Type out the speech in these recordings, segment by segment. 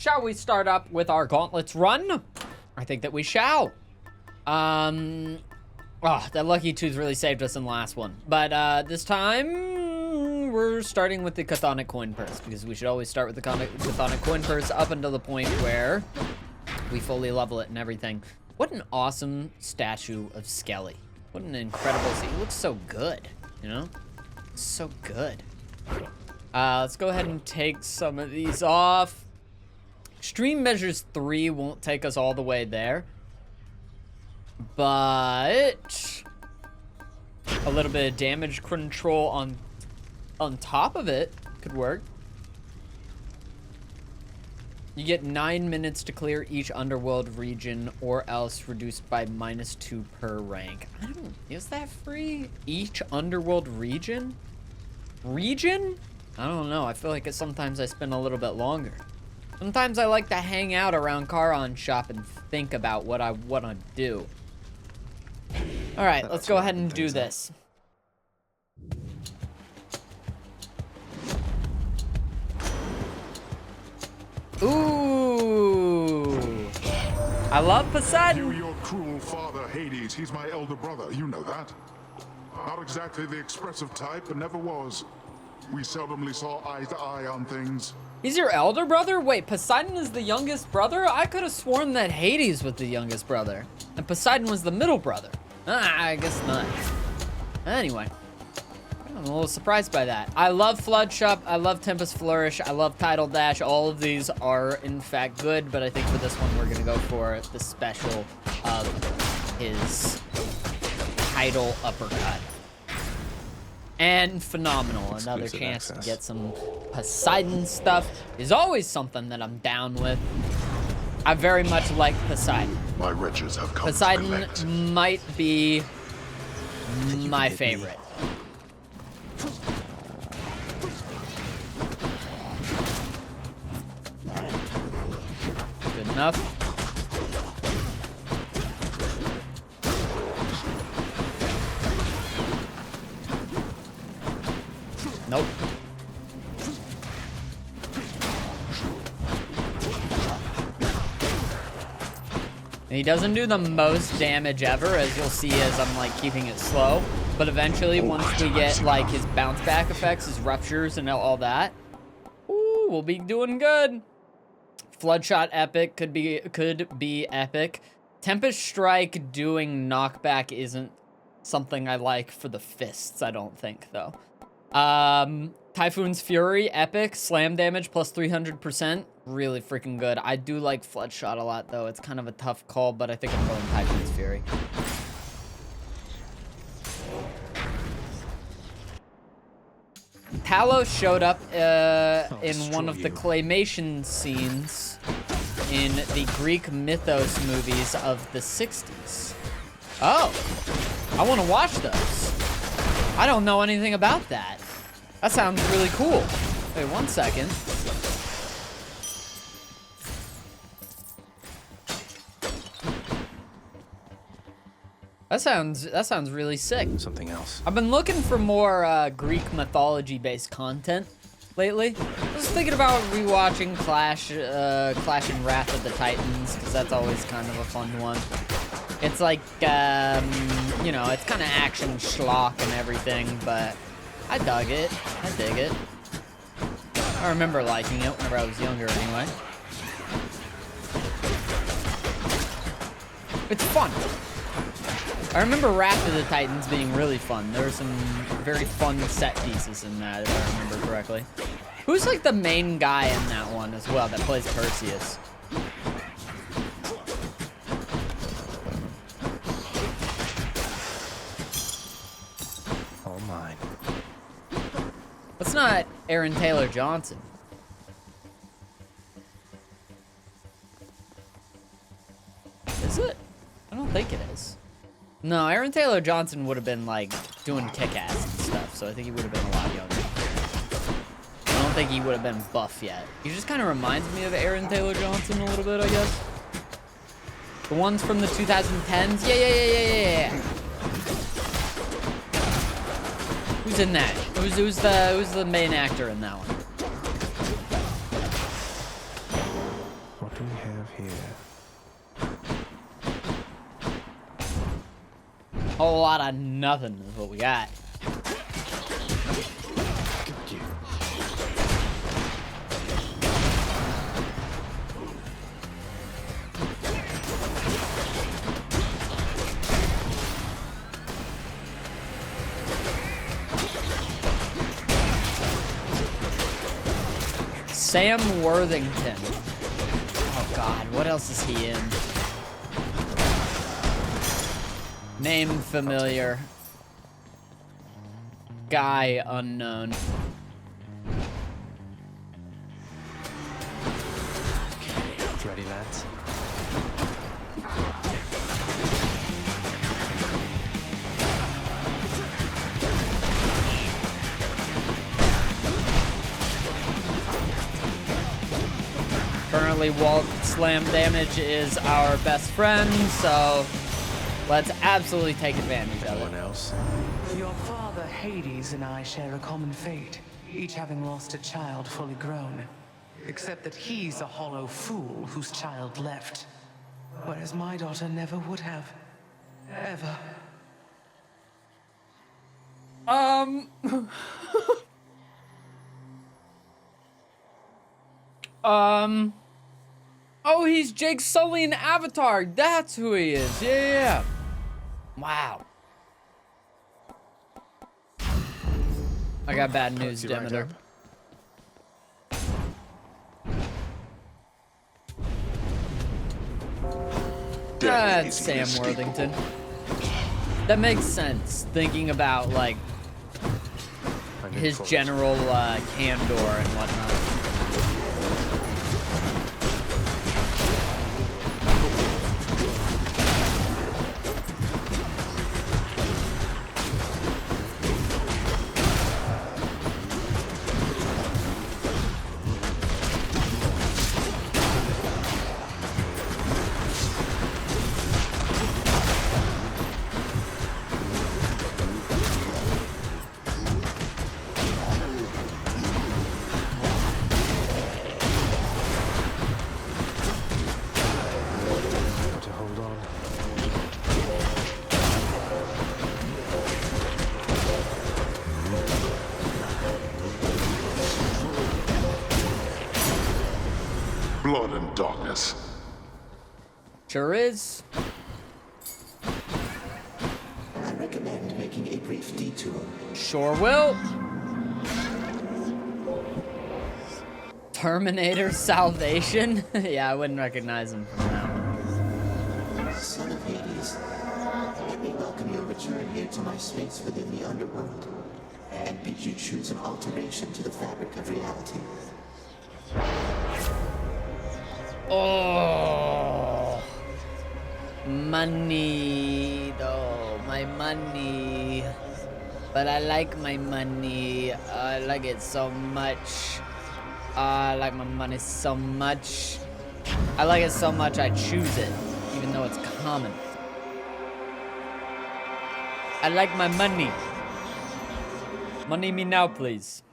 Shall we start up with our gauntlets run? I think that we shall. Oh, that lucky tooth really saved us in the last one. But this time, we're starting with the chthonic coin purse, because we should always start with the chthonic coin purse up until the point where we fully level it and everything. What an awesome statue of Skelly. What an incredible scene. It looks so good, you know? It's so good. Let's go ahead and take some of these off. Extreme measures 3 won't take us all the way there. But a little bit of damage control on top of it could work. You get 9 minutes to clear each underworld region, or else reduced by -2 per rank. Is that free? Each underworld region? I don't know. I feel like sometimes I spend a little bit longer. Sometimes I like to hang out around Charon shop and think about what I want to do. All right, let's go ahead and do this. Ooh. I love Poseidon. You, your cruel father, Hades. He's my elder brother. You know that. Not exactly the expressive type, but never was. We seldomly saw eye to eye on things. He's your elder brother? Wait, Poseidon is the youngest brother? I could have sworn that Hades was the youngest brother, and Poseidon was the middle brother. I guess not. Anyway, I'm a little surprised by that. I love Flood Shop. I love Tempest Flourish. I love Tidal Dash. All of these are, in fact, good, but I think for this one, we're going to go for the special of his Tidal Uppercut. And Phenomenal. Another chance to get some Poseidon stuff is always something that I'm down with. I very much like Poseidon. My wretches have come Poseidon might be my favorite. Good enough. Nope. And he doesn't do the most damage ever, as you'll see as I'm like keeping it slow. But eventually, once we get like his bounce back effects, his ruptures and all that, ooh, we'll be doing good. Floodshot epic could be epic. Tempest Strike doing knockback isn't something I like for the fists, I don't think though. Typhoon's Fury, epic, slam damage plus 300%, really freaking good. I do like Floodshot a lot though. It's kind of a tough call, but I think I'm going Typhoon's Fury. Talos showed up in one of the claymation scenes in the Greek mythos movies of the 60s. Oh, I want to watch those. I don't know anything about that. That sounds really cool. Wait, 1 second. That sounds really sick. Something else. I've been looking for more Greek mythology-based content lately. I was thinking about rewatching Clash and Wrath of the Titans, because that's always kind of a fun one. It's like, you know, it's kind of action schlock and everything, but I dug it. I dig it. I remember liking it whenever I was younger anyway. It's fun. I remember Wrath of the Titans being really fun. There were some very fun set pieces in that, if I remember correctly. Who's like the main guy in that one as well that plays Perseus? All mine. That's not Aaron Taylor Johnson. Is it? I don't think it is. No, Aaron Taylor Johnson would have been like doing kick-ass and stuff, so I think he would have been a lot younger. I don't think he would have been buff yet. He just kind of reminds me of Aaron Taylor Johnson a little bit, I guess. The ones from the 2010s? Yeah. Who's in that? Who's the main actor in that one? do we have here? Whole lot of nothing is what we got. Got you. Sam Worthington. Oh God, what else is he in? Name familiar. Guy unknown. Ready, lads? Currently, Walt Slam Damage is our best friend, so let's absolutely take advantage of Anyone it. else? Your father, Hades, and I share a common fate, each having lost a child fully grown. Except that he's a hollow fool whose child left. Whereas my daughter never would have. Ever. Oh, he's Jake Sully in Avatar. That's who he is. Yeah. Wow. I got bad news, You right Demeter. up? That's Sam Worthington. That makes sense, thinking about, like, I'm his in for it. general candor and whatnot. Got to hold on. Blood and darkness. Sure is. I recommend making a brief detour. Sure will. Terminator Salvation? Yeah, I wouldn't recognize him from that one. Son of Hades, let me welcome your return here to my space within the underworld, and bid you choose an alteration to the fabric of reality. Oh, money, though, my money. But I like my money. I like it so much. I like my money so much. I like it so much I choose it, even though it's common. I like my money. Money me now, please.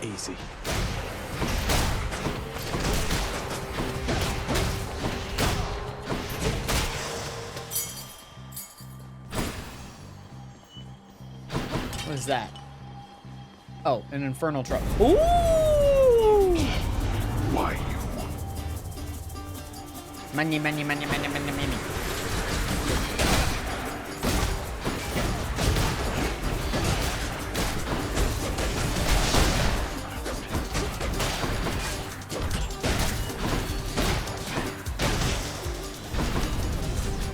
Easy. What is that? Oh, an infernal truck. Ooh! Why you? Money, money, money, money, money, money.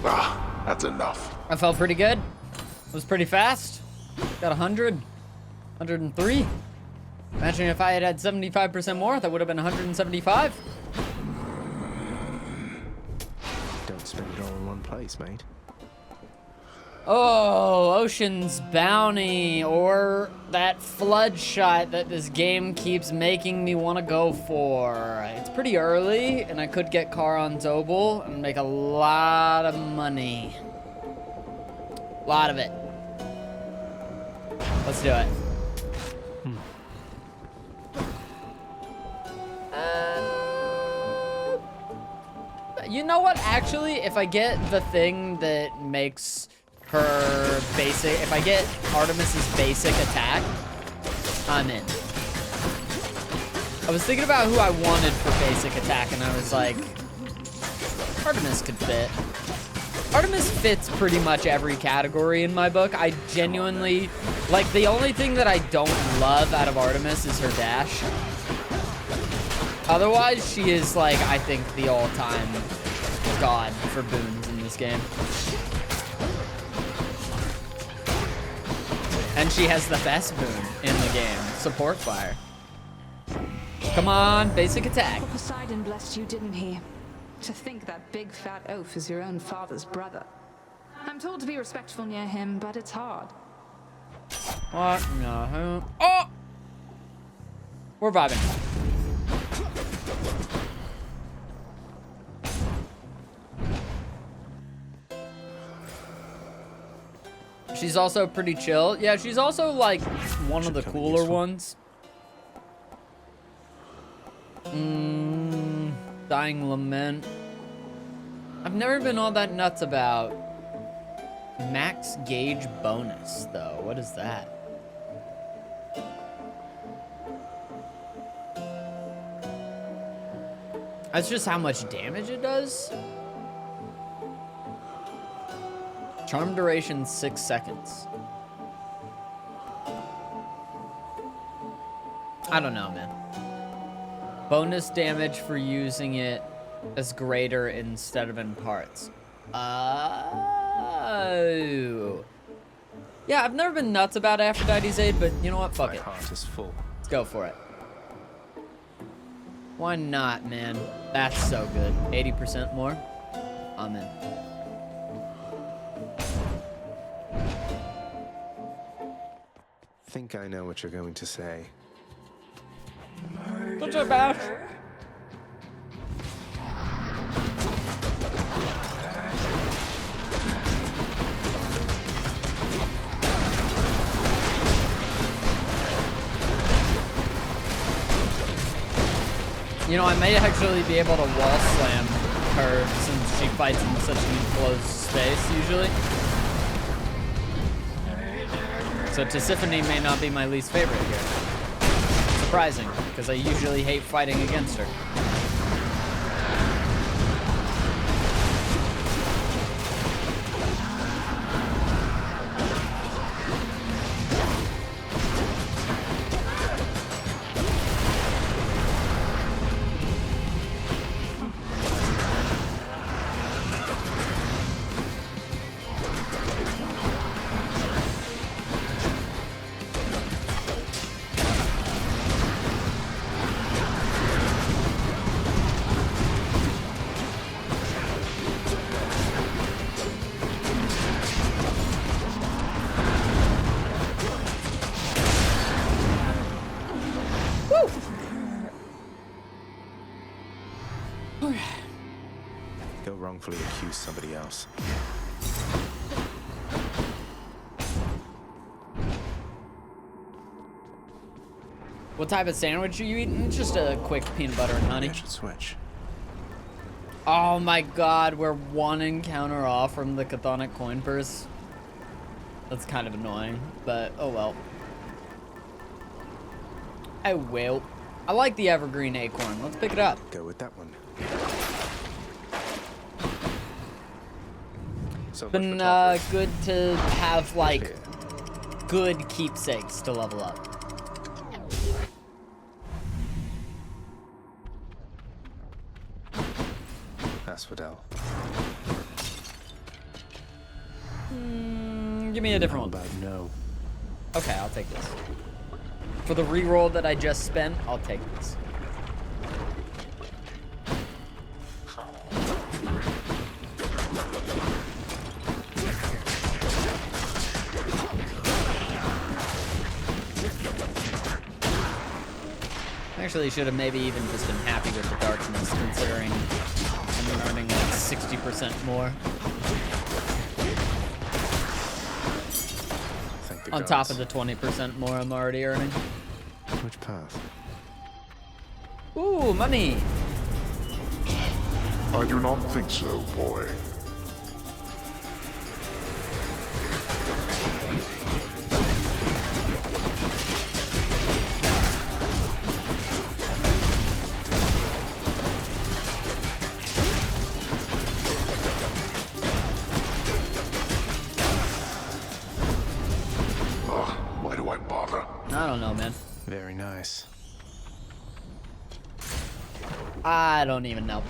Ah, that's enough. I felt pretty good. It was pretty fast. Got 100. 103. Imagine if I had had 75% more, that would have been 175. Don't spend it all in one place, mate. Oh, Ocean's Bounty, or that flood shot that this game keeps making me want to go for. It's pretty early, and I could get Charon's Obel and make a lot of money. A lot of it. Let's do it. You know what? Actually, if I get the thing that makes her basic, if I get Artemis's basic attack, I'm in. I was thinking about who I wanted for basic attack, and I was like, Artemis could fit. Artemis fits pretty much every category in my book. I genuinely, like, the only thing that I don't love out of Artemis is her dash. Otherwise, she is, like, I think the all-time god for boons in this game. And she has the best boon in the game, support fire. Come on, basic attack. Poseidon blessed you, didn't he? To think that big fat oaf is your own father's brother. I'm told to be respectful near him, but it's hard. What? No. Oh! We're vibing. She's also pretty chill. Yeah, she's also like one of the cooler ones. Dying Lament. I've never been all that nuts about max gauge bonus, though. What is that? That's just how much damage it does? Charm duration 6 seconds. I don't know, man. Bonus damage for using it as greater instead of in parts. Oh. Yeah, I've never been nuts about Aphrodite's Aid, but you know what? Fuck it. My heart is full. Let's go for it. Why not, man? That's so good. 80% more. I'm in. Think I know what you're going to say. What's up, Ash? You know, I may actually be able to wall slam her since she fights in such an enclosed space usually. So Tisiphone may not be my least favorite here. Surprising, because I usually hate fighting against her. Go wrongfully accuse somebody else. What type of sandwich are you eating? Just a quick peanut butter and honey. I should switch. Oh my god, we're one encounter off from the Chthonic coin purse. That's kind of annoying, but oh well. Oh well. I like the evergreen acorn. Let's pick it up. Go with that one. So Been much for good to have like good keepsakes to level up. Asphodel. Give me a different How one. about no? Okay, I'll take this. For the reroll that I just spent, I'll take this. actually should have maybe even just been happy with the darkness, considering I'm earning like 60% more. Thank the On gods. top of the 20% more I'm already earning. Which path? Ooh, money! I do not think so, boy. Why do I bother? I don't know, man. Very nice. I don't even know.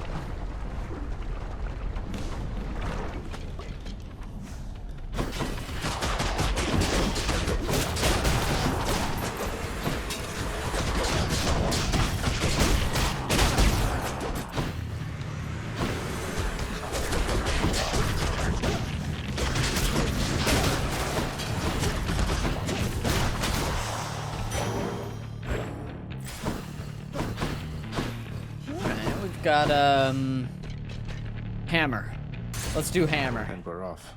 Got hammer. Let's do hammer. And we're off.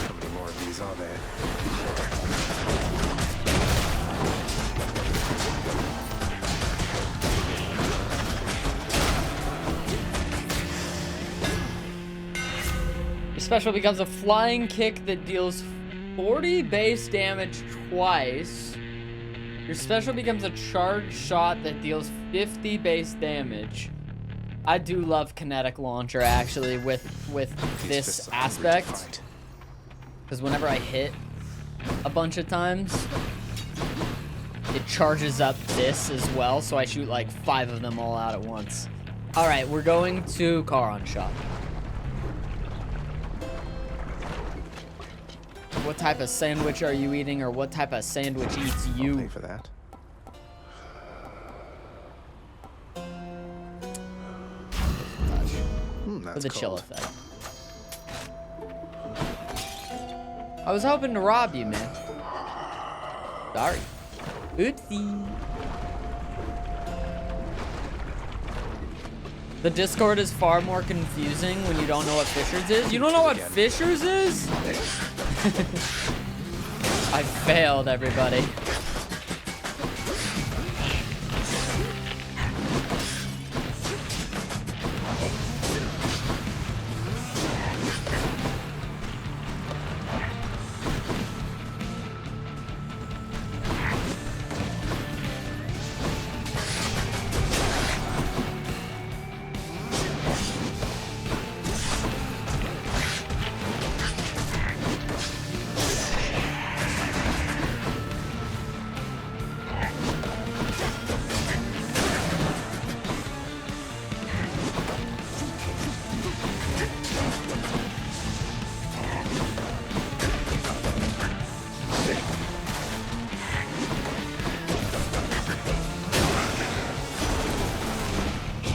How many more of these are there? Your special becomes a flying kick that deals 40 base damage twice. Your special becomes a charged shot that deals 50 base damage. I do love kinetic launcher actually with These this fists are hungry to aspect, fight. because whenever I hit a bunch of times, it charges up this as well, so I shoot like 5 of them all out at once. All right, we're going to Charon shop. What type of sandwich are you eating, or what type of sandwich eats I'll pay you? for that. For That's the chill cold. effect. I was hoping to rob you, man. Sorry. Oopsie. The Discord is far more confusing when you don't know what Fishers is. You don't know what Fishers is? I failed, everybody.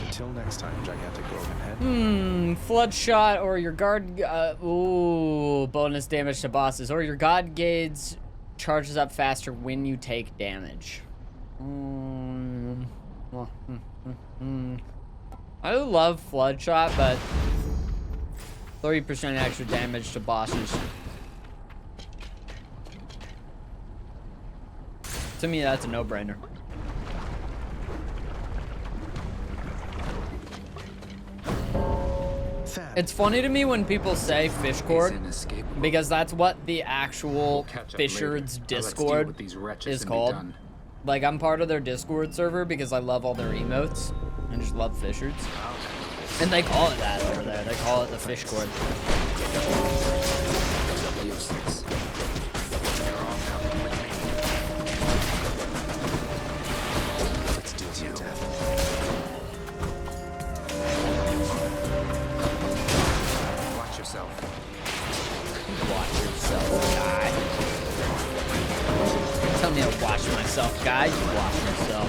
Until next time, gigantic broken head. Flood shot or your guard, ooh, bonus damage to bosses, or your god gauge charges up faster when you take damage. I love flood shot, but 30% extra damage to bosses. To me, that's a no-brainer. It's funny to me when people say fish cord, because that's what the actual Fishers Discord is called. Like, I'm part of their Discord server because I love all their emotes. I just love Fishers. And they call it that over there. They call it the fish cord. guy, you block yourself.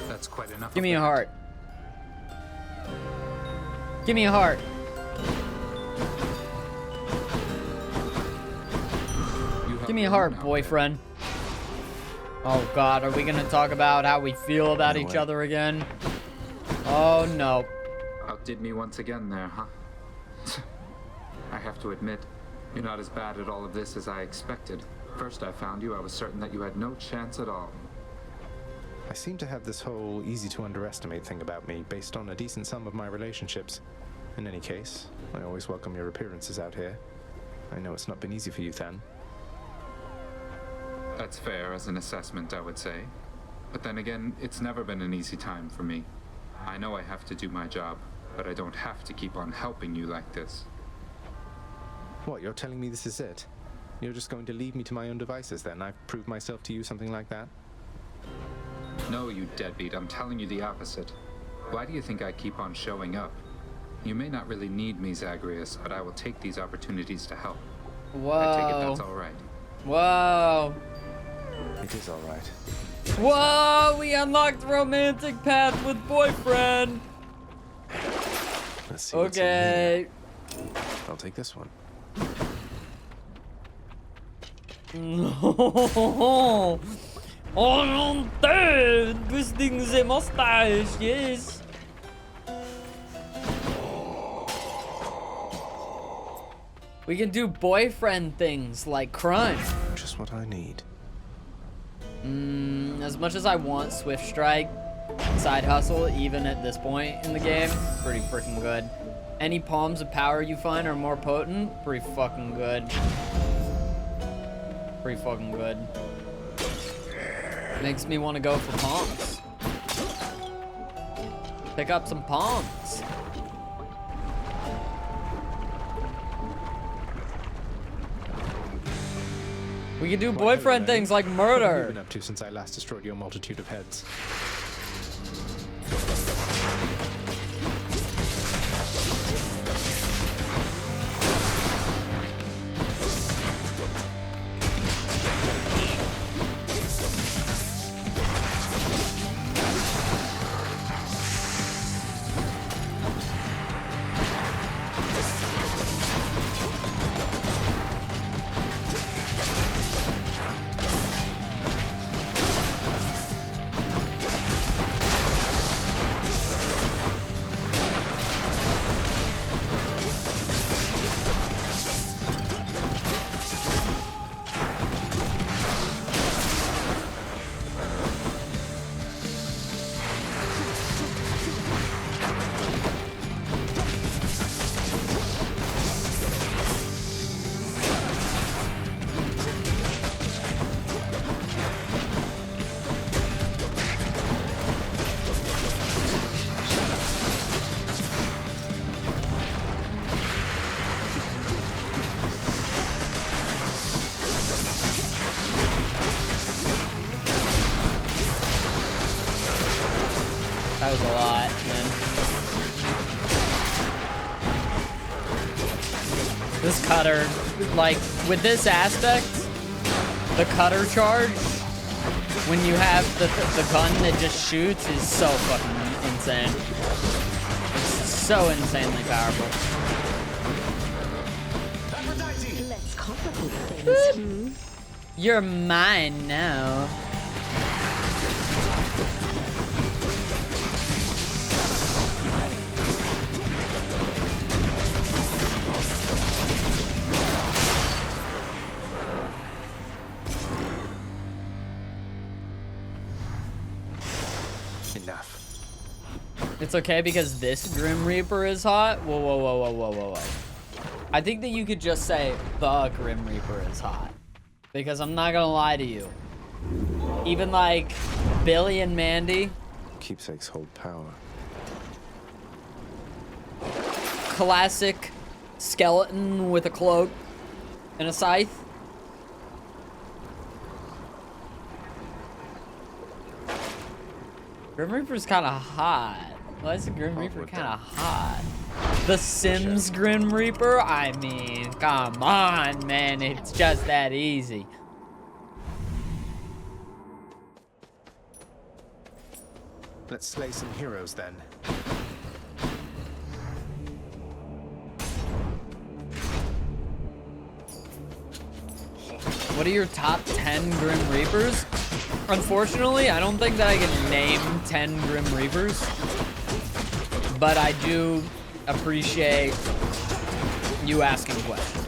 That's quite enough. Give me a heart. Give me a heart. Give me a heart, boyfriend. Oh God, are we gonna talk about how we feel about each other again? Oh no. Outdid me once again there, huh? I have to admit, you're not as bad at all of this as I expected. First I found you, I was certain that you had no chance at all. I seem to have this whole easy to underestimate thing about me based on a decent sum of my relationships. In any case, I always welcome your appearances out here. I know it's not been easy for you, Than. That's fair as an assessment, I would say. But then again, it's never been an easy time for me. I know I have to do my job, but I don't have to keep on helping you like this. What, you're telling me this is it? You're just going to leave me to my own devices then? I've proved myself to you, something like that? No, you deadbeat, I'm telling you the opposite. Why do you think I keep on showing up? You may not really need me, Zagreus, but I will take these opportunities to help. Whoa. I take it that's all right. Whoa. It is all right. Whoa, we unlocked romantic path with boyfriend. Let's see what's in Okay. here. I'll take this one. No. Oh, I'm dead. Twisting the mustache, yes. We can do boyfriend things like crime. Just what I need. As much as I want Swift Strike, side hustle, even at this point in the game, pretty freaking good. Any palms of power you find are more potent, pretty fucking good. Pretty fucking good. Makes me want to go for palms. Pick up some palms. We can do boyfriend things like What have you murder. been up to since I last destroyed your multitude of heads? That was a lot, man. This cutter, like, with this aspect, the cutter charge, when you have the gun that just shoots, is so fucking insane. It's so insanely powerful. Let's complicate things. You're mine now. Enough. It's okay because this Grim Reaper is hot? Whoa, whoa, whoa, whoa, whoa, whoa, whoa. I think that you could just say the Grim Reaper is hot. Because I'm not gonna lie to you. Even like Billy and Mandy, Keepsakes hold power. classic skeleton with a cloak and a scythe. Grim Reaper's kind of hot. Why is the Grim Reaper kind of hot? The Sims Grim Reaper? I mean, come on, man. It's just that easy. Let's slay some heroes then. What are your top 10 Grim Reapers? Unfortunately, I don't think that I can name 10 Grim Reapers. But I do appreciate you asking questions.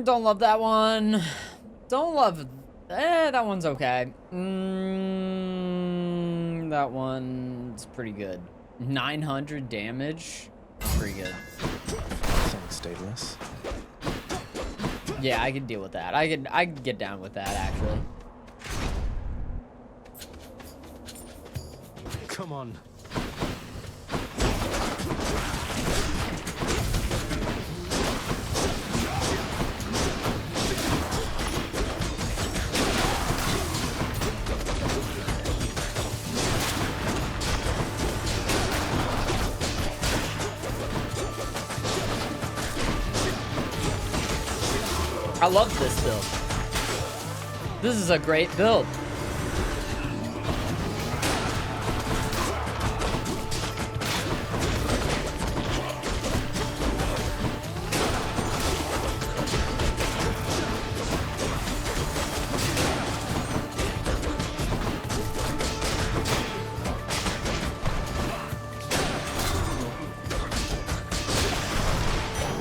Don't love that one. Don't love... that one's okay. That one's pretty good. 900 damage. Pretty good. Thanks, Daedalus. Yeah, I could deal with that. I could get down with that, actually. Come on. I love this build. This is a great build.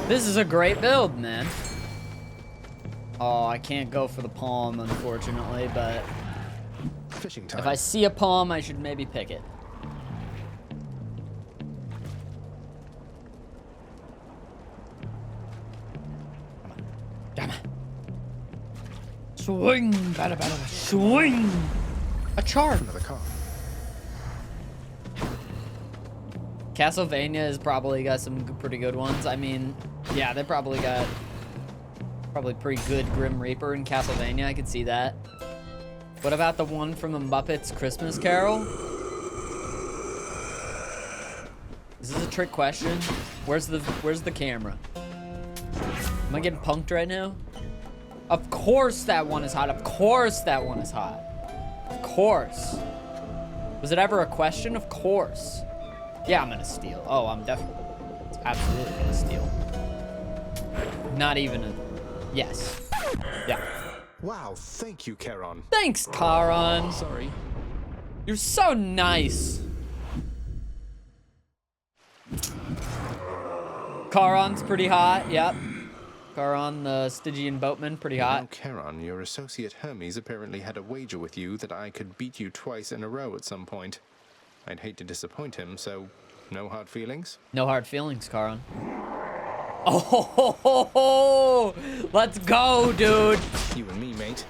This is a great build, man. Oh, I can't go for the palm, unfortunately, but Fishing time. if I see a palm, I should maybe pick it. Come on. Swing! Bada, bada, swing! A charm! Another car. Castlevania has probably got some pretty good ones. I mean, yeah, they probably got pretty good Grim Reaper in Castlevania. I could see that. What about the one from the Muppets Christmas Carol? Is this a trick question? Where's the camera? Am I getting punked right now? Of course that one is hot. Of course that one is hot. Of course. Was it ever a question? Of course. Yeah, I'm gonna steal. Oh, I'm definitely, absolutely gonna steal. Not even a, yes. Yeah. Wow, thank you, Charon. Thanks, Charon. Sorry. You're so nice. Charon's pretty hot, yep. Charon, the Stygian boatman, pretty Now, hot. Charon, your associate Hermes apparently had a wager with you that I could beat you twice in a row at some point. I'd hate to disappoint him, so no hard feelings? No hard feelings, Charon. Oh, ho, ho, ho, ho. Let's go, dude. You and me, mate.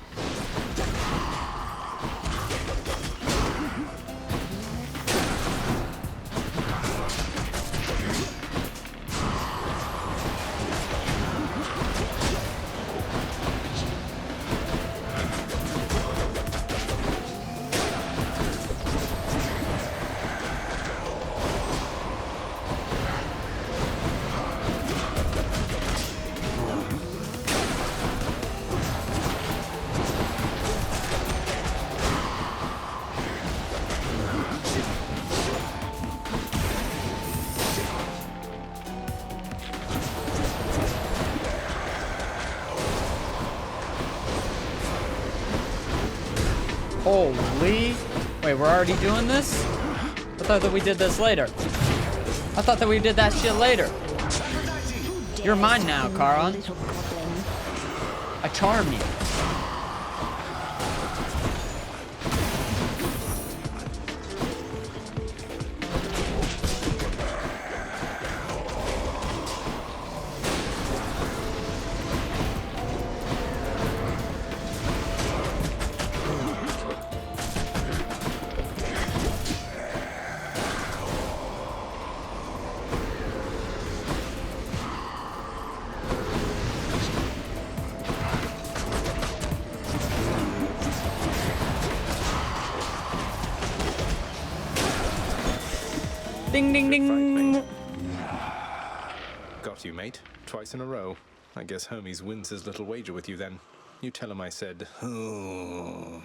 Holy. Wait, we're already doing this? I thought that we did this later. I thought that we did that shit later. You're mine now, Kara. I charm you. Ding, ding, ding. Got you, mate. Twice in a row. I guess Hermes wins his little wager with you then. You tell him I said, oh.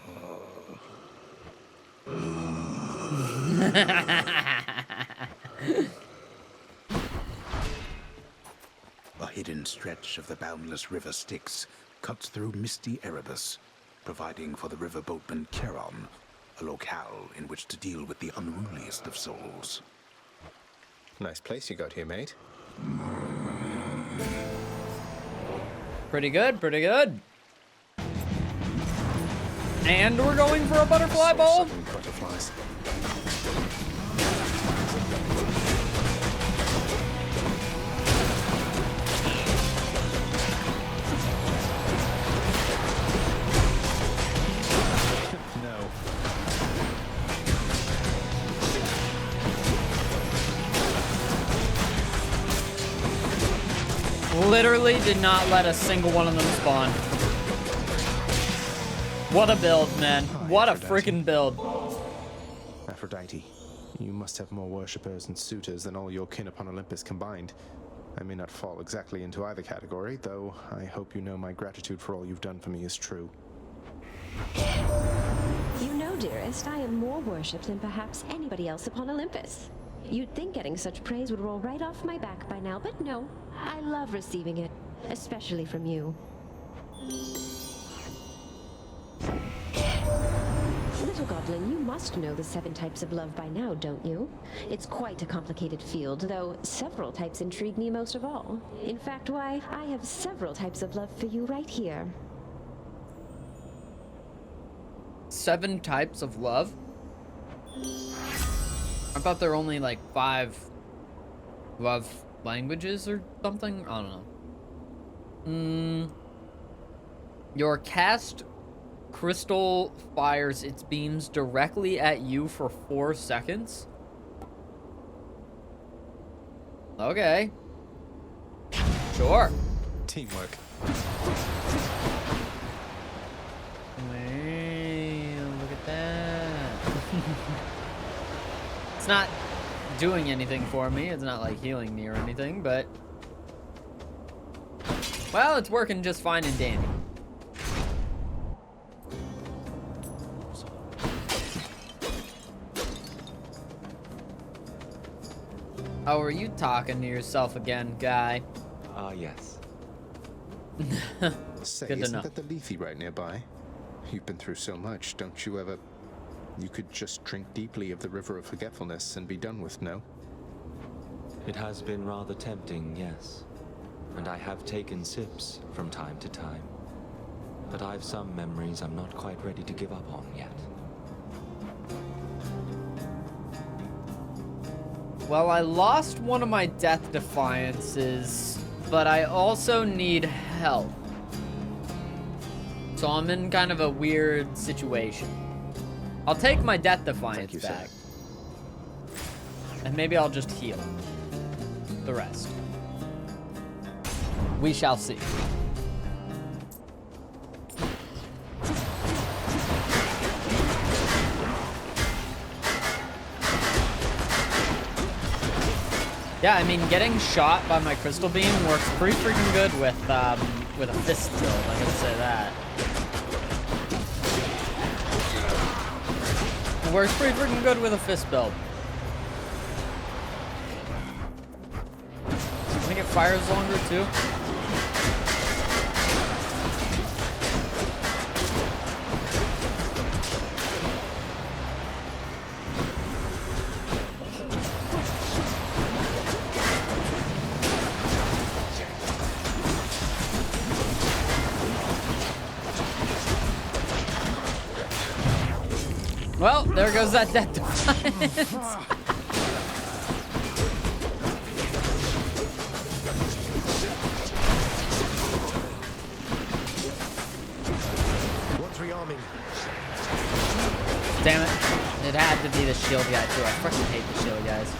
A hidden stretch of the boundless river Styx cuts through misty Erebus, providing for the riverboatman Charon a locale in which to deal with the unruliest of souls. Nice place you got here, mate. Pretty good, pretty good. And we're going for a butterfly ball. Butterflies. Literally did not let a single one of them spawn. What a build, man. What a freaking build. Aphrodite, you must have more worshippers and suitors than all your kin upon Olympus combined. I may not fall exactly into either category, though I hope you know my gratitude for all you've done for me is true. You know, dearest, I am more worshipped than perhaps anybody else upon Olympus. You'd think getting such praise would roll right off my back by now, but no. I love receiving it, especially from you. Little Godling, you must know the 7 types of love by now, don't you? It's quite a complicated field, though several types intrigue me most of all. In fact, why, I have several types of love for you right here. 7 types of love? I thought there were only like 5 love languages or something. I don't know. Your cast crystal fires its beams directly at you for 4 seconds. Okay. Sure. Teamwork. Hey, look at that. It's not doing anything for me. It's not like healing me or anything, but well, it's working just fine and dandy. Oh, are you talking to yourself again, guy? Yes. Say, Good to isn't know. that the Lethe right nearby? You've been through so much, don't you ever... You could just drink deeply of the river of forgetfulness and be done with, no? It has been rather tempting, yes. And I have taken sips from time to time. But I've some memories I'm not quite ready to give up on yet. Well, I lost one of my death defiances, but I also need help. So I'm in kind of a weird situation. I'll take my death defiance back. And maybe I'll just heal the rest. We shall see. Yeah, I mean, getting shot by my crystal beam works pretty freaking good with a fist build, I gotta say that. It works pretty freaking good with a fist build. I think it fires longer too. there goes that death defiance. One's rearming. Damn it. It had to be the shield guy too. I freaking hate the shield guys.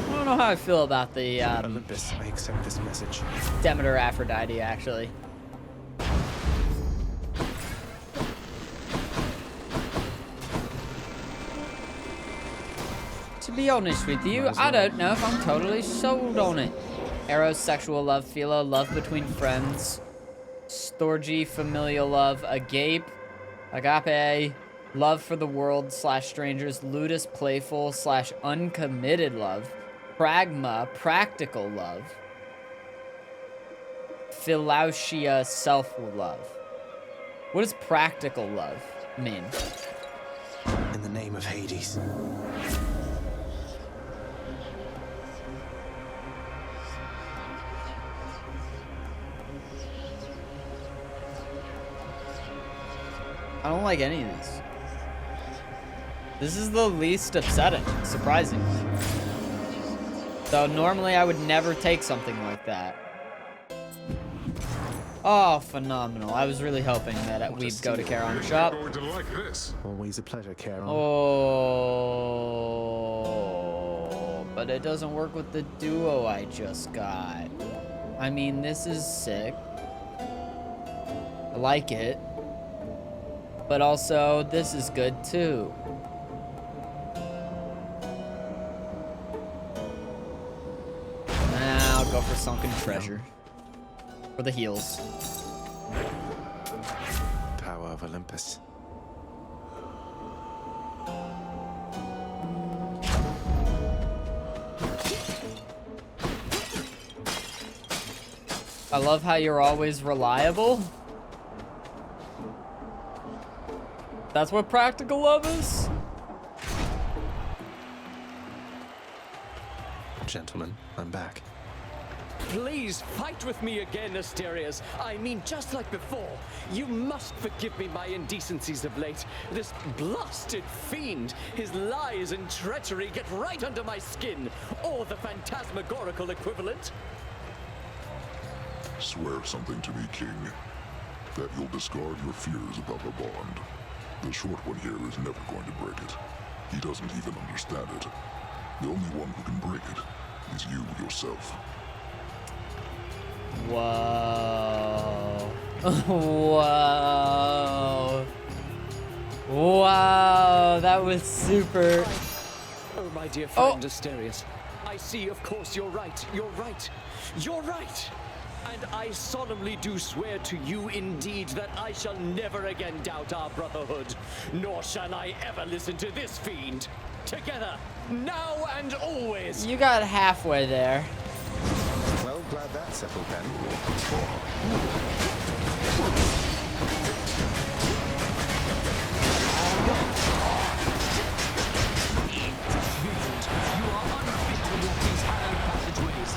I don't know how I feel about the Olympus, I accept this message. Demeter Aphrodite, actually. To be honest with you, I don't know if I'm totally sold on it. Eros, sexual love, philo, love between friends, storgy, familial love, agape, agape, love for the world / strangers, ludus, playful / uncommitted love, pragma, practical love, philautia, self-love. What does practical love mean? In the name of Hades. I don't like any of these. This is the least upsetting, surprisingly. Though normally I would never take something like that. Oh, phenomenal. I was really hoping that we'd go to Charon's shop. Always a pleasure, Charon. Oh, but it doesn't work with the duo I just got. I mean, this is sick. I like it. But also, this is good too. I'll go for sunken treasure. For the heals. Power of Olympus. I love how you're always reliable. That's what practical love is? Gentlemen, I'm back. Please fight with me again, Asterius. I mean, just like before. You must forgive me my indecencies of late. This blasted fiend, his lies and treachery get right under my skin. Or the phantasmagorical equivalent. Swear something to me, King. That you'll discard your fears about the bond. The short one here is never going to break it. He doesn't even understand it. The only one who can break it is you yourself. Whoa. Whoa. Wow, that was super. Oh, my dear friend Asterius. I see, of course, you're right. You're right. You're right. And I solemnly do swear to you indeed that I shall never again doubt our brotherhood, nor shall I ever listen to this fiend. Together, now and always. You got halfway there. Well, glad that settled then. You are unfit to walk these hallowed passageways.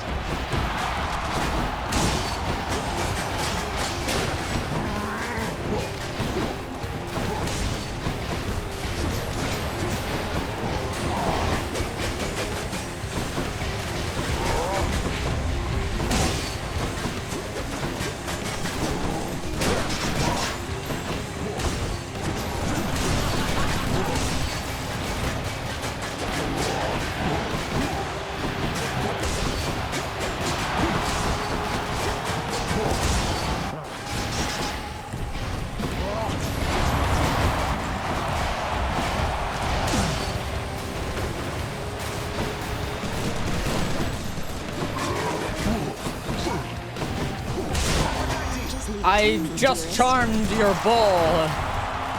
I just charmed your bull,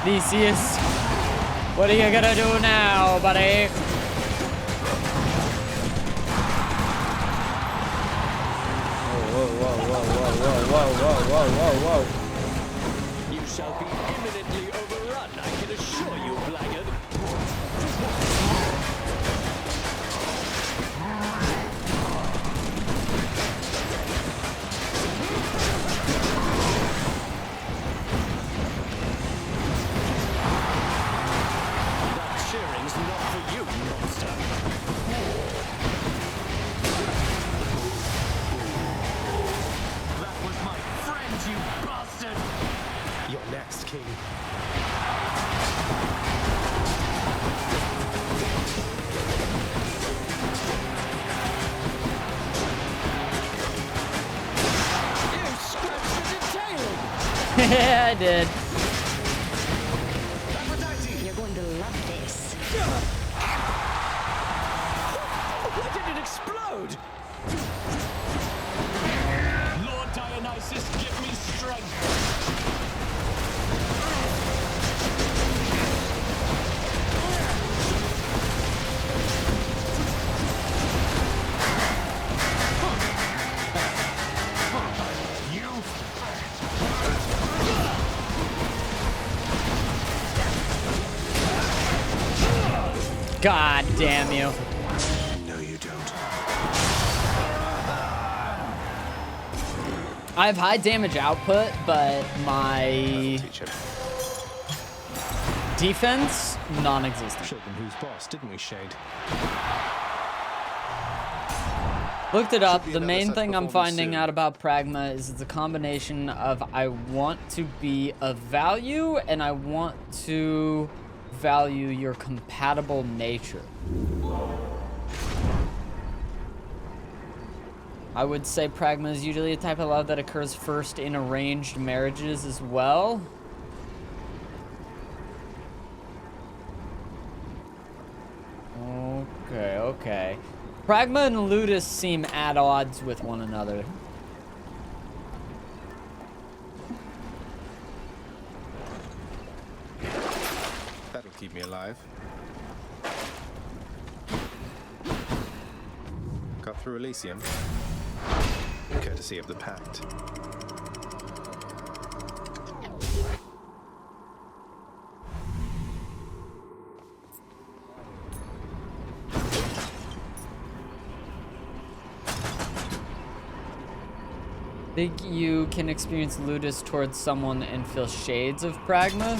Theseus. What are you gonna do now, buddy? Whoa, whoa, whoa, whoa, whoa, whoa, whoa, whoa, whoa, whoa. You shall be imminently overrun, I can Yeah, I did. You're going to love this. Why did it explode? Lord Dionysus, give me strength. God damn you. No, you don't. I have high damage output, but my defense, non-existent. Showed them who's boss, didn't we, Shade? Looked it up. Should be The another main such thing I'm performance finding soon. out about Pragma is it's a combination of I want to be of value and I want to value your compatible nature. I would say Pragma is usually a type of love that occurs first in arranged marriages as well. Okay, okay. Pragma and Ludus seem at odds with one another. That'll keep me alive. Got through Elysium. Courtesy of the Pact. Think you can experience Ludus towards someone and feel shades of Pragma?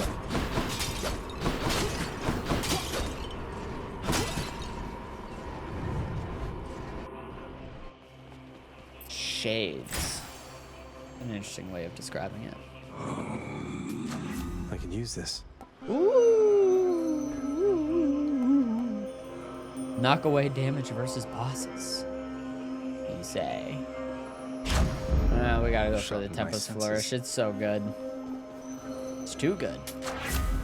Shades. An interesting way of describing it. I can use this. Ooh. Knock away damage versus bosses. You say. We gotta go for the Tempest Flourish. It's so good. It's too good.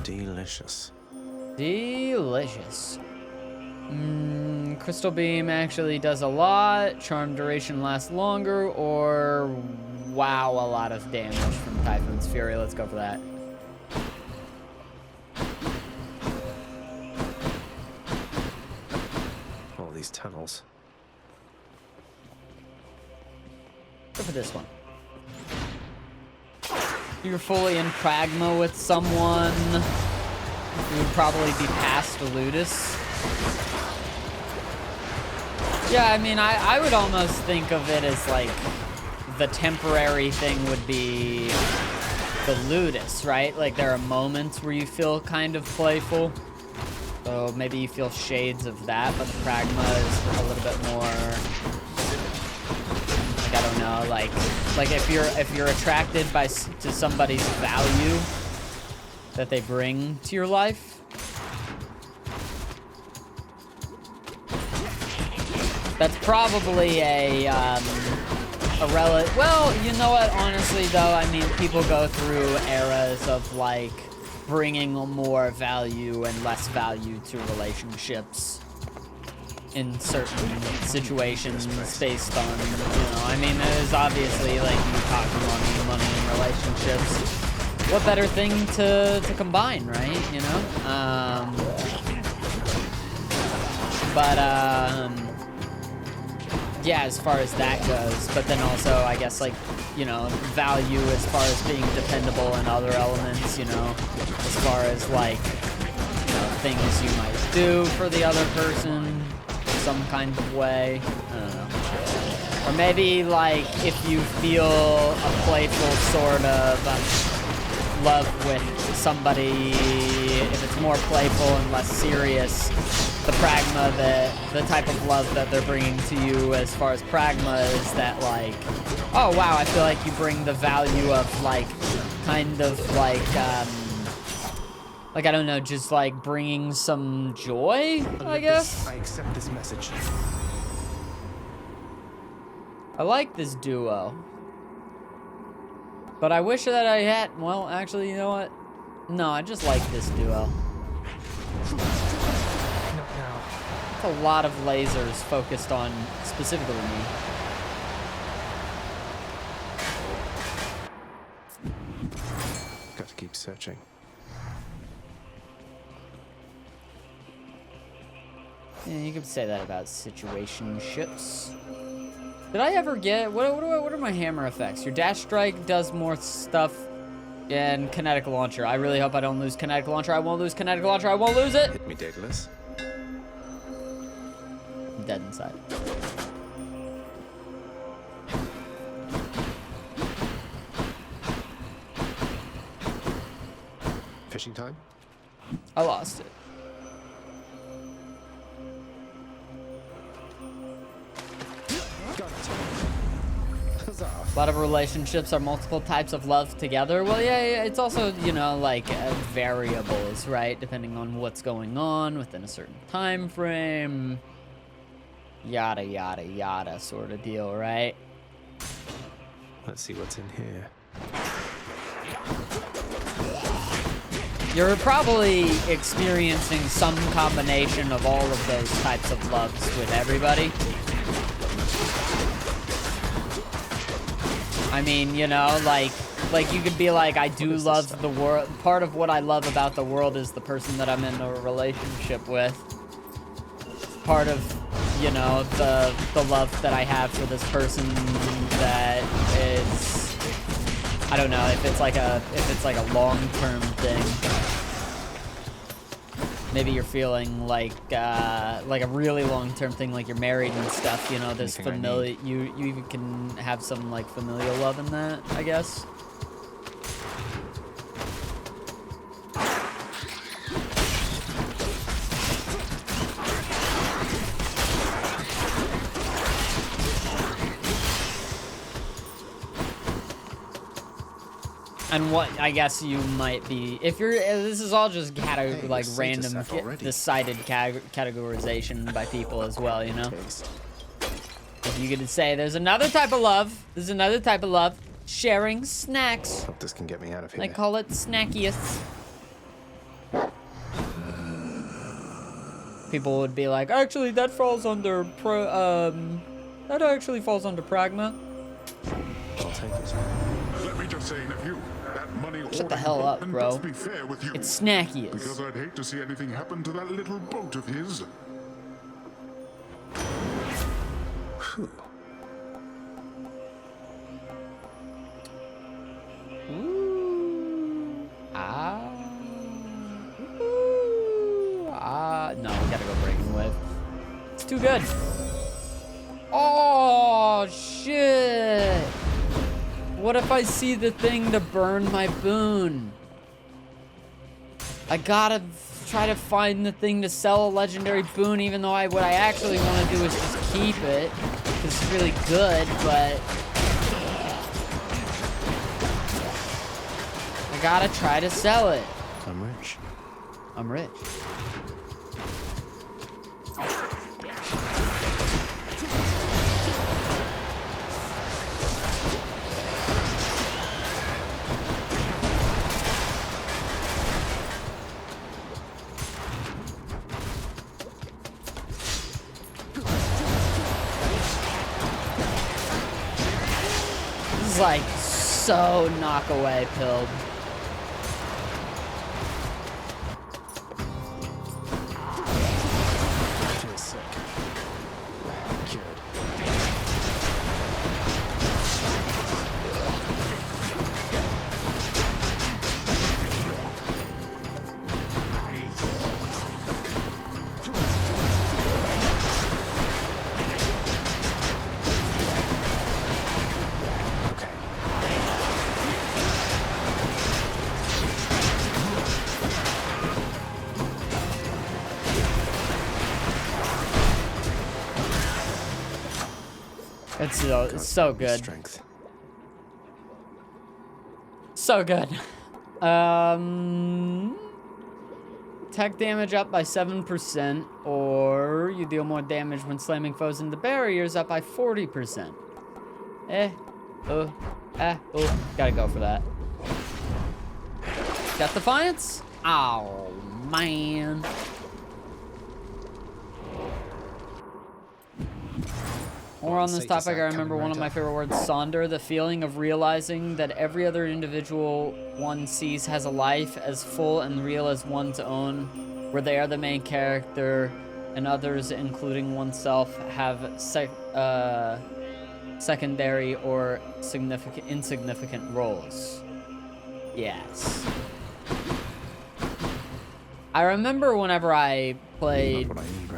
Delicious. Delicious. Crystal Beam actually does a lot. Charm duration lasts longer, or wow, a lot of damage from Typhoon's Fury. Let's go for that. All these tunnels. Go for this one. You're fully in Pragma with someone. You would probably be past Ludus. Yeah, I mean, I would almost think of it as like the temporary thing would be the Ludus, right? Like there are moments where you feel kind of playful. So maybe you feel shades of that, but the Pragma is a little bit more, like, I don't know, like if you're attracted to somebody's value that they bring to your life. That's probably a relative. Well, you know what? Honestly, though, I mean, people go through eras of like bringing more value and less value to relationships in certain situations based on, you know, I mean, there's obviously like you talk money in relationships. What better thing to combine, right? You know. Yeah, as far as that goes, but then also, I guess, like, you know, value as far as being dependable in other elements, you know, as far as, like, you know, things you might do for the other person, some kind of way, I don't know. Or maybe, like, if you feel a playful sort of love with somebody, if it's more playful and less serious, the Pragma, the type of love that they're bringing to you as far as Pragma is that, like, oh wow, I feel like you bring the value of, like, kind of like I don't know, just like bringing some joy, I guess. I accept this message. I like this duo. But I wish that I had, well, actually, you know what? No, I just like this duo. Not now. It's a lot of lasers focused on specifically me. Got to keep searching. Yeah, you could say that about situationships. Did I ever get, what are my hammer effects? Your dash strike does more stuff and kinetic launcher. I really hope I don't lose kinetic launcher. I won't lose kinetic launcher. I won't lose it. Hit me, Daedalus. I'm dead inside. Fishing time? I lost it. Got it. Huzzah. A lot of relationships are multiple types of love together. Well, yeah, it's also, you know, like variables, right? Depending on what's going on within a certain time frame. Yada, yada, yada sort of deal, right? Let's see what's in here. You're probably experiencing some combination of all of those types of loves with everybody. I mean, you know, like you could be like, I do love the world. Part of what I love about the world is the person that I'm in a relationship with. Part of, you know, the love that I have for this person that is, I don't know if it's like a long-term thing. Maybe you're feeling like a really long-term thing, like you're married and stuff. You know, there's familiar. You even can have some like familial love in that, I guess. And what I guess you might be, if you're, this is all just like random decided categorization by people as well, you know? If you could say, there's another type of love, sharing snacks. Hope this can get me out of here. I call it snackiest. People would be like, actually, that falls under that actually falls under pragma. I'll take it. Let me just say, nephew, that money Shut the hell up, bro. Let's be fair with you. It's snackiest. Because I'd hate to see anything happen to that little boat of his. Whew. Ooh. Ah. Ooh. Ah. No, we gotta go breaking wave. It's too good. Oh, shit. What if I see the thing to burn my boon? I gotta try to find the thing to sell a legendary boon, even though what I actually want to do is just keep it. Because it's really good, but I gotta try to sell it. I'm rich. I'm rich. This is like so knock away pilled. Feels sick. Cured. It's so good. Strength. So good. Attack damage up by 7%, or you deal more damage when slamming foes into barriers up by 40%. Gotta go for that. Death Defiance? Oh, man. More on this topic, I remember one of my favorite words, Sonder, the feeling of realizing that every other individual one sees has a life as full and real as one's own, where they are the main character, and others, including oneself, have secondary or insignificant roles. Yes. I remember whenever I played,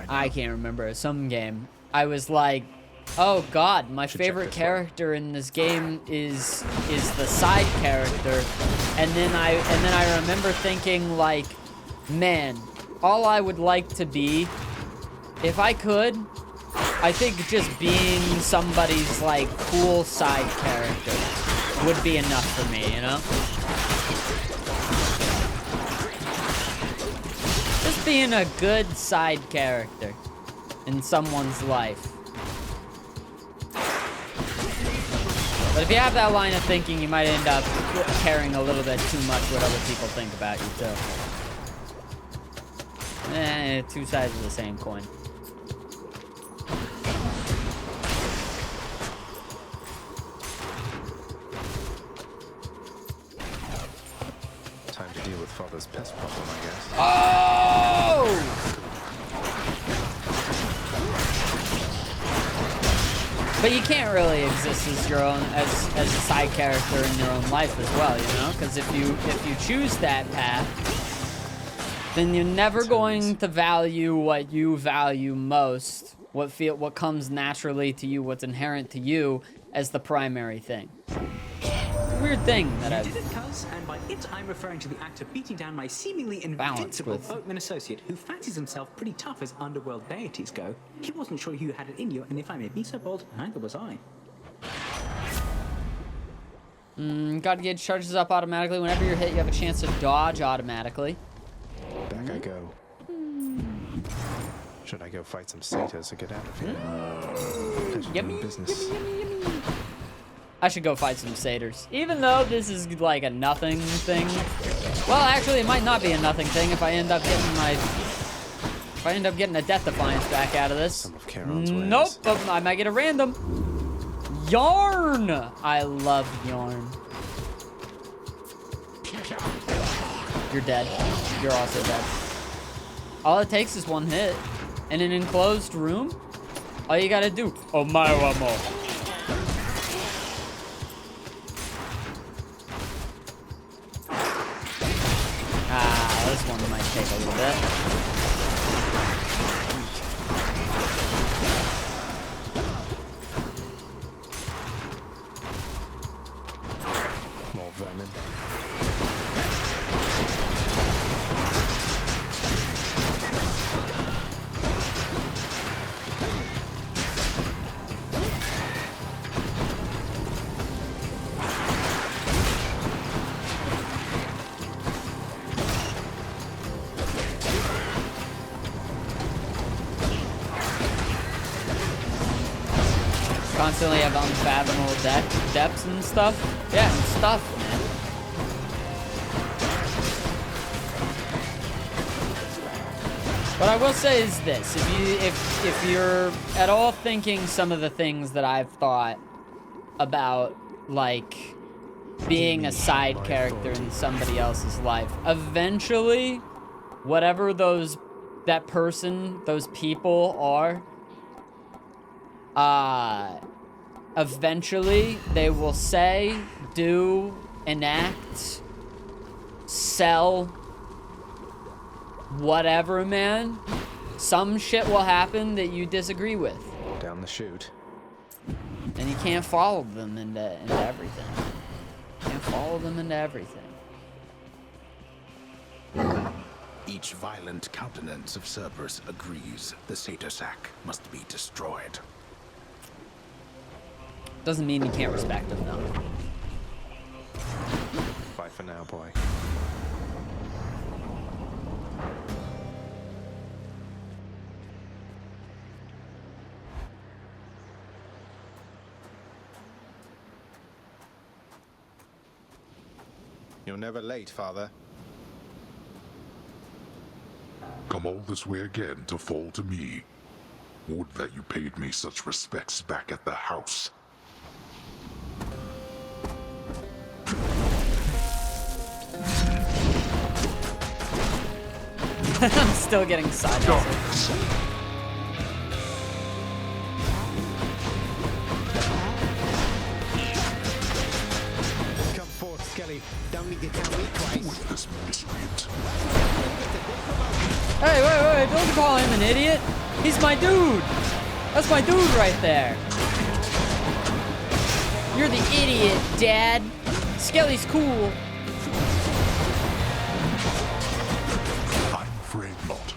I can't remember, some game, I was like, oh god, my favorite character in this game is the side character. And then I remember thinking, like, man, all I would like to be, if I could, I think just being somebody's, like, cool side character would be enough for me, you know? Just being a good side character in someone's life. But if you have that line of thinking, you might end up caring a little bit too much what other people think about you, too. Two sides of the same coin. Time to deal with Father's pest problem, I guess. Oh! But you can't really exist as your own as a side character in your own life as well, you know? Because if you choose that path, then you're never going to value what you value most, what comes naturally to you, what's inherent to you as the primary thing. It's a weird thing that I've did it, cuz, and by it I'm referring to the act of beating down my seemingly invincible boatman associate who fancies himself pretty tough as underworld deities go. He wasn't sure you had it in you, and if I may be so bold, neither was I. God Gauge charges up automatically. Whenever you're hit, you have a chance to dodge automatically. Back I go. Should I go fight some satyrs to get out of here? Yummy, business. yummy. I should go fight some satyrs. Even though this is like a nothing thing. Well, actually, it might not be a nothing thing if I end up getting a Death Defiance back out of this. Nope, but I might get a random. Yarn! I love yarn. You're dead. You're also dead. All it takes is one hit. In an enclosed room, all you gotta do, oh my amo. This one might take a little bit. More vermin. Constantly have unfathomable depths and stuff. Yeah, and stuff, man. What I will say is this: if you're at all thinking some of the things that I've thought about, like being a side character in somebody else's life, eventually, whatever those people are, eventually they will say, do, enact, sell, whatever, man. Some shit will happen that you disagree with. Down the chute. And you can't follow them into everything. You can't follow them into everything. Each violent countenance of Cerberus agrees the satyr sack must be destroyed. Doesn't mean you can't respect them, though. Bye for now, boy. You're never late, Father. Come all this way again to fall to me. Would that you paid me such respects back at the house. I'm still getting side hustle. Come forth, Skelly. Don't need to tell me twice. With this miscreant. Hey, wait, don't call him an idiot. He's my dude. That's my dude right there. You're the idiot, Dad. Skelly's cool. I'm afraid not.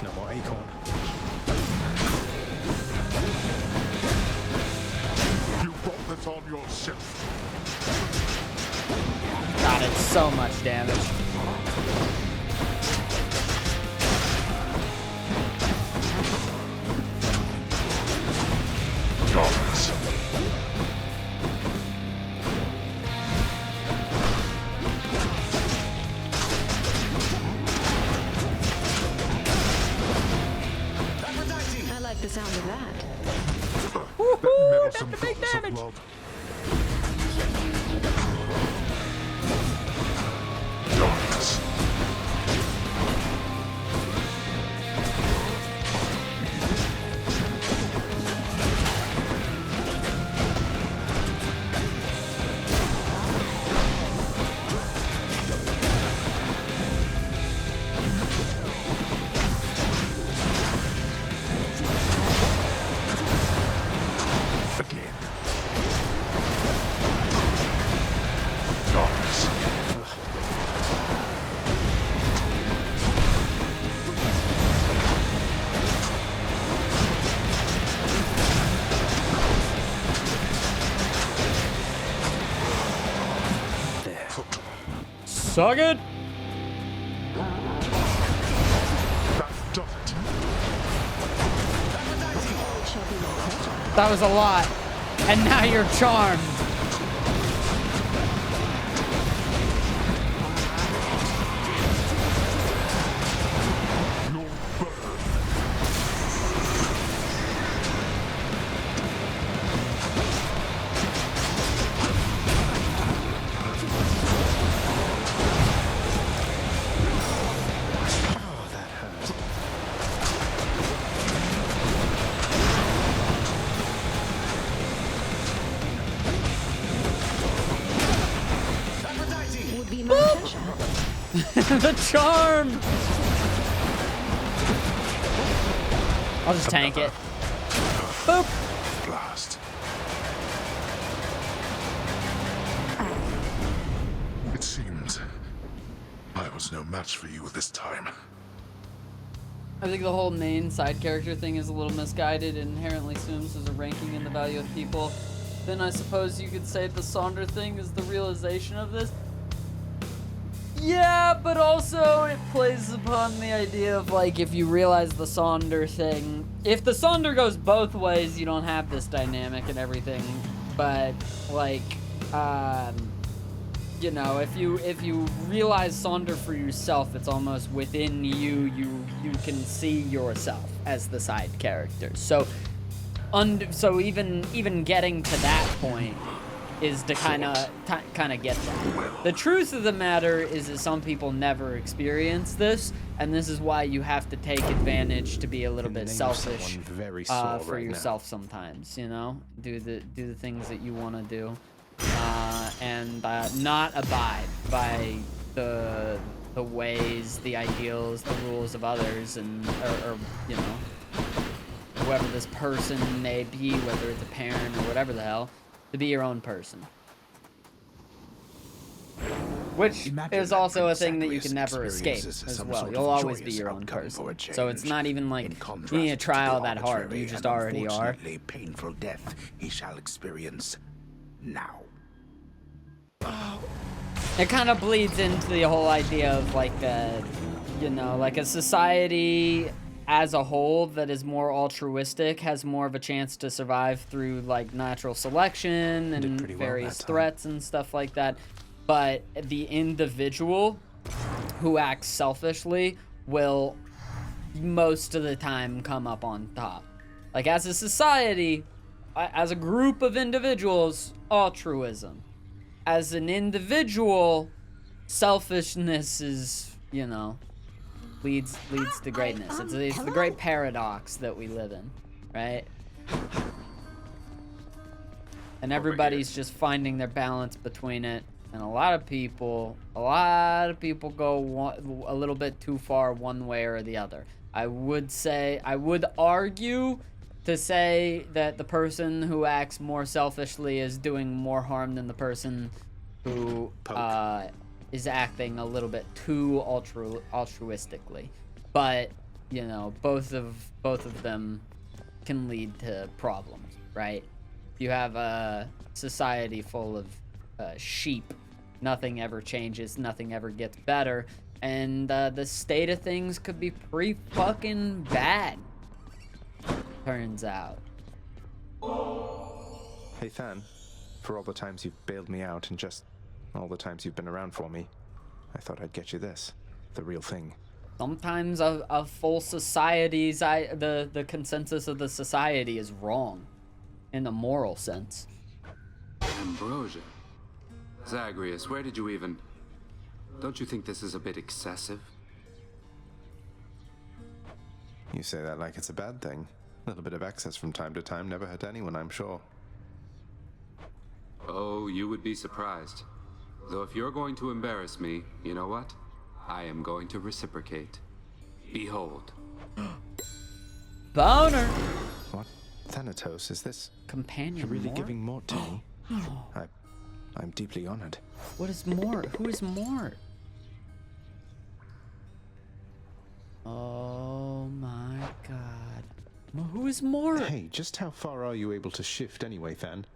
No more acorn. You brought this on yourself. God, it's so much damage. Darkness. I like the sound of that. Woohoo! That's a big damage. Darkness. Again. Darkness. Suck it. That does it. That was a lot. And now you're charmed. You'll burn. Oh, that hurt. Would be my pleasure. The charm. I'll just tank it. Boop. Blast. It seems I was no match for you this time. I think the whole main side character thing is a little misguided. It inherently assumes there's a ranking in the value of people. Then I suppose you could say the Sonder thing is the realization of this. Yeah, but also it plays upon the idea of, like, if you realize the Sonder thing, if the Sonder goes both ways, you don't have this dynamic and everything. But, like, you know, if you realize Sonder for yourself, it's almost within you. You can see yourself as the side character. So, so even getting to that point is to kind of get that. The truth of the matter is that some people never experience this, and this is why you have to take advantage to be a little bit selfish for yourself sometimes. You know, do the things that you want to do, and not abide by the ways, the ideals, the rules of others, and or you know, whoever this person may be, whether it's a parent or whatever the hell. To be your own person. Which is also a thing that you can never escape as well. You'll always be your own person. So it's not even like you need to try all that hard. You just already are. Painful death he shall experience now. It kind of bleeds into the whole idea of like you know, like a society as a whole that is more altruistic has more of a chance to survive through like natural selection and various threats and stuff like that. But the individual who acts selfishly will most of the time come up on top. Like as a society, as a group of individuals, altruism. As an individual, selfishness is, you know, leads to greatness. It's the great paradox that we live in, right? And everybody's just finding their balance between it. And a lot of people go a little bit too far one way or the other. I would argue to say that the person who acts more selfishly is doing more harm than the person who is acting a little bit too altruistically. But, you know, both of them can lead to problems, right? You have a society full of sheep. Nothing ever changes, nothing ever gets better, and the state of things could be pretty fucking bad, turns out. Hey, Than, for all the times you've bailed me out and just all the times you've been around for me, I thought I'd get you this, the real thing. Sometimes a full society's, the consensus of the society is wrong, in the moral sense. Ambrosia. Zagreus, where did you even... Don't you think this is a bit excessive? You say that like it's a bad thing. A little bit of excess from time to time never hurt anyone, I'm sure. Oh, you would be surprised. Though if you're going to embarrass me, you know what? I am going to reciprocate. Behold. Boner! What? Thanatos, is this... Companion You're really Mort? giving Mort to me? I'm deeply honored. What is Mort? Who is Mort? Oh my god. Who is Mort? Hey, just how far are you able to shift anyway, Than?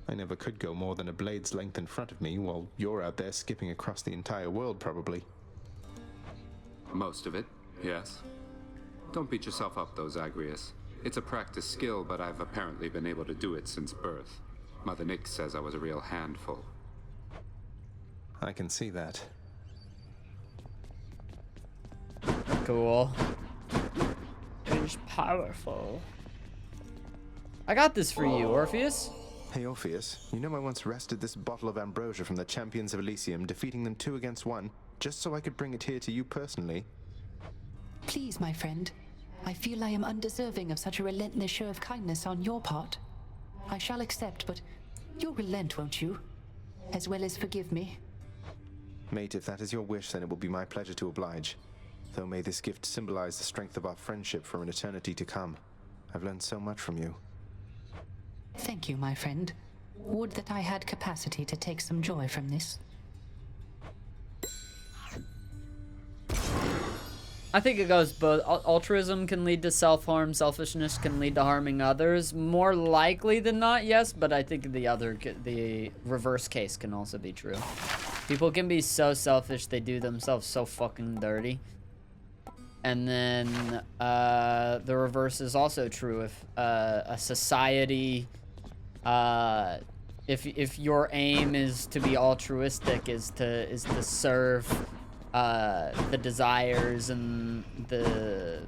I never could go more than a blade's length in front of me, while you're out there skipping across the entire world, probably. Most of it, yes. Don't beat yourself up, though, Zagreus. It's a practiced skill, but I've apparently been able to do it since birth. Mother Nyx says I was a real handful. I can see that. Cool. It's powerful. I got this for you, Orpheus. Hey, Orpheus, you know I once wrested this bottle of ambrosia from the champions of Elysium, defeating them 2 against 1, just so I could bring it here to you personally. Please, my friend. I feel I am undeserving of such a relentless show of kindness on your part. I shall accept, but you'll relent, won't you? As well as forgive me. Mate, if that is your wish, then it will be my pleasure to oblige. Though may this gift symbolize the strength of our friendship for an eternity to come. I've learned so much from you. Thank you, my friend. Would that I had capacity to take some joy from this. I think it goes both. Altruism can lead to self-harm. Selfishness can lead to harming others. More likely than not, yes, but I think the reverse case can also be true. People can be so selfish, they do themselves so fucking dirty. And then the reverse is also true. If a society, if your aim is to be altruistic, is to serve the desires and the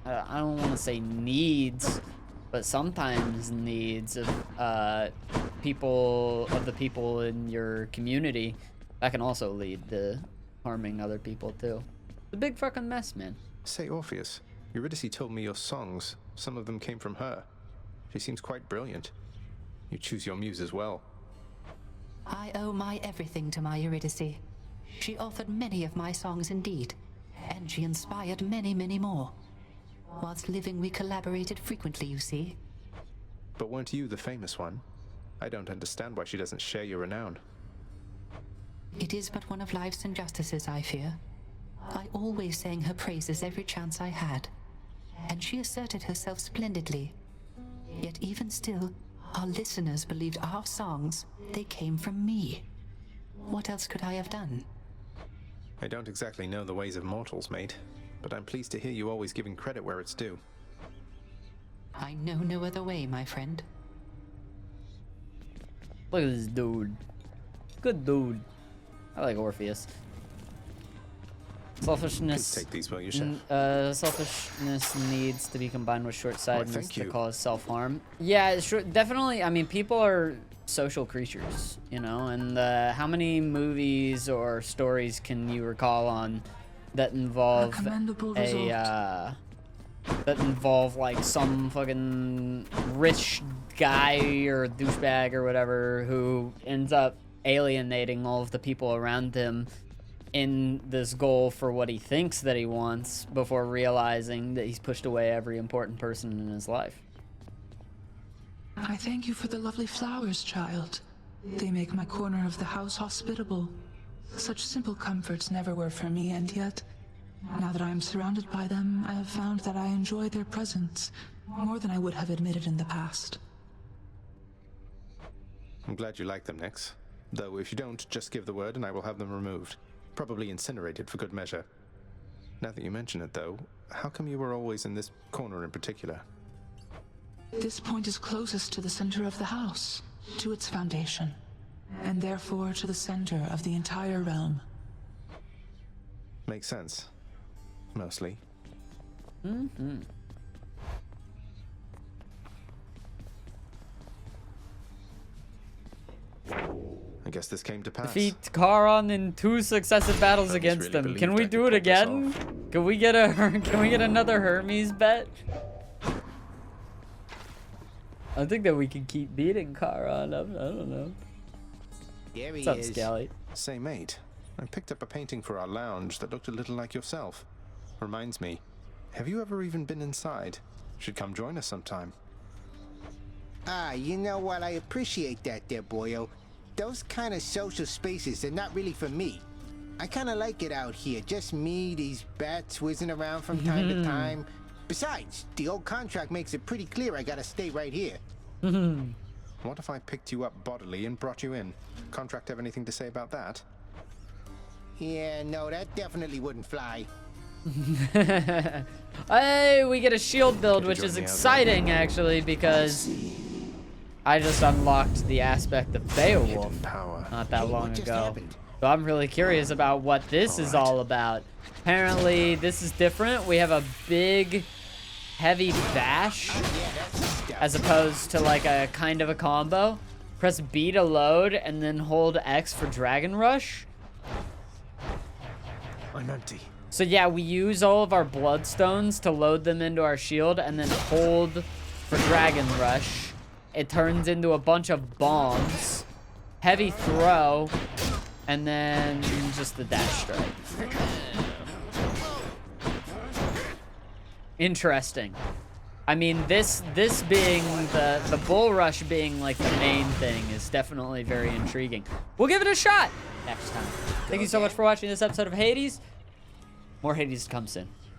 I don't want to say needs, but sometimes needs of the people in your community, that can also lead to harming other people too. It's a big fucking mess, man. Say, Orpheus, Eurydice told me your songs, some of them came from her. She seems quite brilliant. You choose your muse as well. I owe my everything to my Eurydice. She authored many of my songs indeed, and she inspired many, many more. Whilst living, we collaborated frequently, you see. But weren't you the famous one? I don't understand why she doesn't share your renown. It is but one of life's injustices, I fear. I always sang her praises every chance I had, and she asserted herself splendidly. Yet even still, our listeners believed our songs, they came from me. What else could I have done? I don't exactly know the ways of mortals, mate. but I'm pleased to hear you always giving credit where it's due. I know no other way, my friend. Look at this dude. Good dude. I like Orpheus. Selfishness. Please take these, will you, Chef? Selfishness needs to be combined with short-sightedness thank to you. cause self-harm. Yeah, sure, definitely. I mean, people are social creatures, you know, and how many movies or stories can you recall on that involve that involve like some fucking rich guy or douchebag or whatever who ends up alienating all of the people around him in this goal for what he thinks that he wants before realizing that he's pushed away every important person in his life. I thank you for the lovely flowers, child. They make my corner of the house hospitable. Such simple comforts never were for me, and yet, now that I am surrounded by them, I have found that I enjoy their presence more than I would have admitted in the past. I'm glad you like them, Nix. Though if you don't, just give the word and I will have them removed. Probably incinerated for good measure. Now that you mention it, though, how come you were always in this corner in particular? This point is closest to the center of the house, to its foundation, and therefore to the center of the entire realm. Makes sense. Mostly. Mm-hmm. I guess this came to pass. Defeat Charon in 2 successive battles against really him. Can we believed I do could it pull this again? Can we get another Hermes bet? I think that we can keep beating Charon. I don't know. There What's up, Scally? Say, mate, I picked up a painting for our lounge that looked a little like yourself. Reminds me, have you ever even been inside? Should come join us sometime. Ah, you know what? I appreciate that there, boyo. Those kind of social spaces are not really for me. I kind of like it out here. Just me, these bats whizzing around from time to time. Besides, the old contract makes it pretty clear I gotta stay right here. What if I picked you up bodily and brought you in? Contract have anything to say about that? Yeah, no, that definitely wouldn't fly. Hey, we get a shield build, which is exciting, actually, because I just unlocked the aspect of Beowulf not that long ago. So I'm really curious about what this is all about. Apparently, this is different. We have a big, heavy bash, as opposed to like a kind of a combo. Press B to load, and then hold X for Dragon Rush. I'm empty. So yeah, we use all of our bloodstones to load them into our shield, and then hold for Dragon Rush. It turns into a bunch of bombs, heavy throw, and then just the dash strike. Interesting. I mean, this being the bull rush being like the main thing is definitely very intriguing. We'll give it a shot next time. Thank you so much for watching this episode of Hades. More Hades to come soon.